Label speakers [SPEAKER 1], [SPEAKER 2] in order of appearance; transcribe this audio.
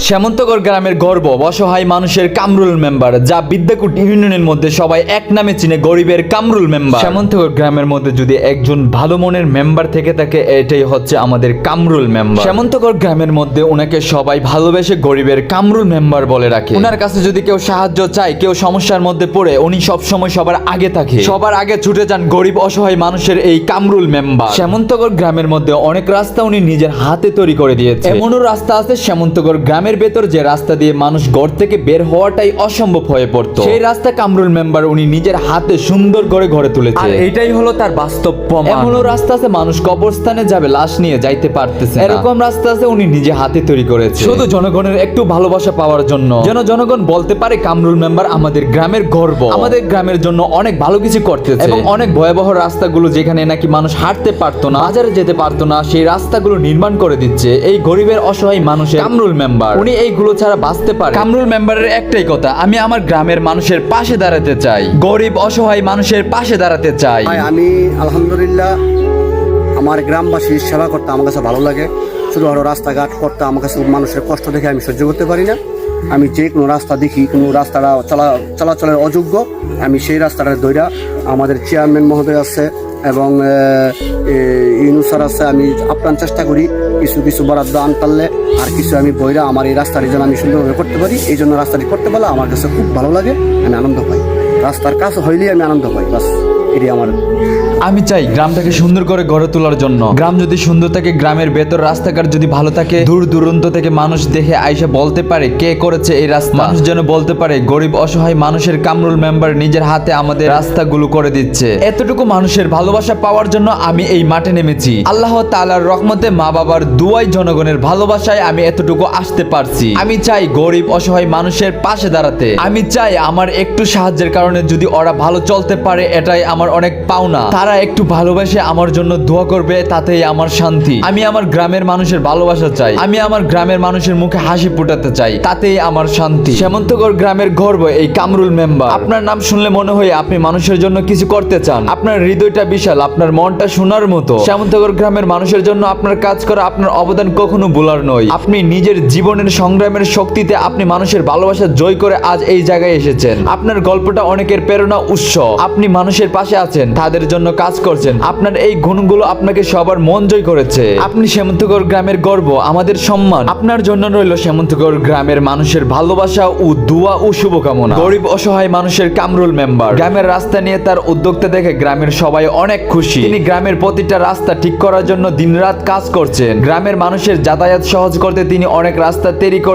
[SPEAKER 1] শ্যামন্তগড় গ্রামের গর্ব অসহায় মানুষের কামরুল মেম্বার, যা বিদ্যাকুট ইউনিয়নের মধ্যে সবাই এক নামে চিনে গরিবের কামরুল মেম্বার। শ্যামন্তগড় গ্রামের মধ্যে যদি একজন ভালো মনের মেম্বার থেকে থাকে, এটাই হচ্ছে আমাদের কামরুল মেম্বার। শ্যামন্তগড় গ্রামের মধ্যে ওনাকে সবাই ভালোবেসে গরিবের কামরুল মেম্বার বলে রাখে। ওনার কাছে যদি কেউ সাহায্য চায়, কেউ সমস্যার মধ্যে পড়ে, উনি সবসময় সবার আগে থাকে, সবার আগে ছুটে যান গরিব অসহায় মানুষের এই কামরুল মেম্বার। শ্যামন্তগড় গ্রামের মধ্যে অনেক রাস্তা উনি নিজের হাতে তৈরি করে দিয়েছে। এমনও রাস্তা আছে শ্যামন্তগড় গ্রামের ভেতর যে রাস্তা দিয়ে মানুষ ঘর থেকে বের হওয়াটাই অসম্ভব হয়ে পড়তো, সেই রাস্তা কামরুল মেম্বার উনি নিজের হাতে সুন্দর করে গড়ে তুলেছে। আর এটাই হলো তার বাস্তব প্রমাণ। এমনও রাস্তা আছে মানুষ কবরস্থানে যাবে লাশ নিয়ে যাইতে পারতেছে না, এরকম রাস্তা আছে উনি নিজে হাতে তৈরি করেছে, শুধু জনগণের একটু ভালোবাসা পাওয়ার জন্য, যেন জনগণ বলতে পারে কামরুল মেম্বার আমাদের গ্রামের গর্ব, আমাদের গ্রামের জন্য অনেক ভালো কিছু করতেছে। এবং অনেক ভয়াবহ রাস্তাগুলো যেখানে নাকি মানুষ হাঁটতে পারতো না, বাজারে যেতে পারতো না, সেই রাস্তাগুলো নির্মাণ করে দিচ্ছে এই গরিবের অসহায় মানুষের কামরুল মেম্বার। উনি এইগুলো ছাড়া বাঁচতে পারে। কামরুল মেম্বারের একটাই কথা, আমি আমার গ্রামের মানুষের পাশে দাঁড়াতে চাই, গরিব অসহায় মানুষের পাশে দাঁড়াতে চাই।
[SPEAKER 2] আমি আলহামদুলিল্লাহ আমার গ্রামবাসীর সেবা করতে আমার কাছে ভালো লাগে। শুধু আরো রাস্তাঘাট করতে আমার কাছে মানুষের কষ্ট দেখে আমি সহ্য করতে পারি না। আমি যে কোনো রাস্তা দেখি, কোনো রাস্তাটা চলাচলের অযোগ্য, আমি সেই রাস্তাটা দইরা আমাদের চেয়ারম্যান মহোদয় আছে এবং ইউনুসার আছে, আমি আপ্রাণ চেষ্টা করি কিছু কিছু বরাদ্দ আনতারলে আর কিছু আমি বইরা আমার এই রাস্তাটি যেন আমি সুন্দরভাবে করতে পারি। এই জন্য রাস্তাটি করতে পারলে আমার কাছে খুব ভালো লাগে, আমি আনন্দ পাই। রাস্তার কাজ হইলেই আমি আনন্দ পাই, বাস এটি আমার।
[SPEAKER 1] আমি চাই গ্রামটাকে সুন্দর করে গড়ে তোলার জন্য। গ্রাম যদি সুন্দর থাকে, গ্রামের ভেতর রাস্তাঘাট যদি ভালো থাকে, দূর দূরান্ত থেকে মানুষ দেখে আইসা বলতে পারে কে করেছে এই রাস্তা। মানুষ যেন বলতে পারে গরিব অসহায় মানুষের কামরুল মেম্বার নিজের হাতে আমাদের রাস্তাগুলো করে দিচ্ছে। এতটুকু মানুষের ভালোবাসা পাওয়ার জন্য আমি এই মাঠে নেমেছি। আল্লাহ তাআলার রহমতে, মা বাবার দুয়াই, জনগণের ভালোবাসায় আমি এতটুকু আসতে পারছি। আমি চাই গরিব অসহায় মানুষের পাশে দাঁড়াতে। আমি চাই আমার একটু সাহায্যের কারণে যদি ওরা ভালো চলতে পারে, এটাই আমার অনেক পাওনা। তারা একটু ভালোবাসে আমার জন্য দোয়া করবে, তাতেই আমার শান্তি। আমি আমার গ্রামের মানুষের ভালোবাসা চাই, আমি আমার গ্রামের মানুষের মুখে হাসি ফুটাতে চাই, তাতেই আমার শান্তি। শ্যামন্তগড় গ্রামের গর্ব এই কামরুল মেম্বার। আপনার নাম শুনলে মনে হয় আপনি মানুষের জন্য কিছু করতে চান, আপনার হৃদয়টা বিশাল, আপনার মনটা শোনার মতো। শ্যামন্তগড় গ্রামের মানুষের জন্য আপনার কাজ করা, আপনার অবদান কখনো ভোলার নয়। আপনি নিজের জীবনের সংগ্রামের শক্তিতে আপনি মানুষের ভালোবাসা জয় করে আজ এই জায়গায় এসেছেন। আপনার গল্পটা অনেকের প্রেরণা উৎস। আপনি মানুষের পাশে আছেন, তাদের জন্য কাজ করছেন। আপনার এই গুণগুলো আপনাকে সবার মন জয় করেছে। আপনি শ্যামন্তগড় গ্রামের গর্ব, আমাদের সম্মান। আপনার জন্য রইল শ্যামন্তগড় গ্রামের মানুষের ভালোবাসা ও দোয়া ও শুভকামনা। গরিব অসহায় মানুষের কামরুল মেম্বার। গ্রামের রাস্তা নিয়ে তার উদ্যোক্তা দেখে গ্রামের সবাই অনেক খুশি। তিনি গ্রামের প্রতিটা রাস্তা ঠিক করার জন্য দিনরাত কাজ করছেন। গ্রামের মানুষের যাতায়াত সহজ করতে তিনি অনেক রাস্তা তৈরি করছেন।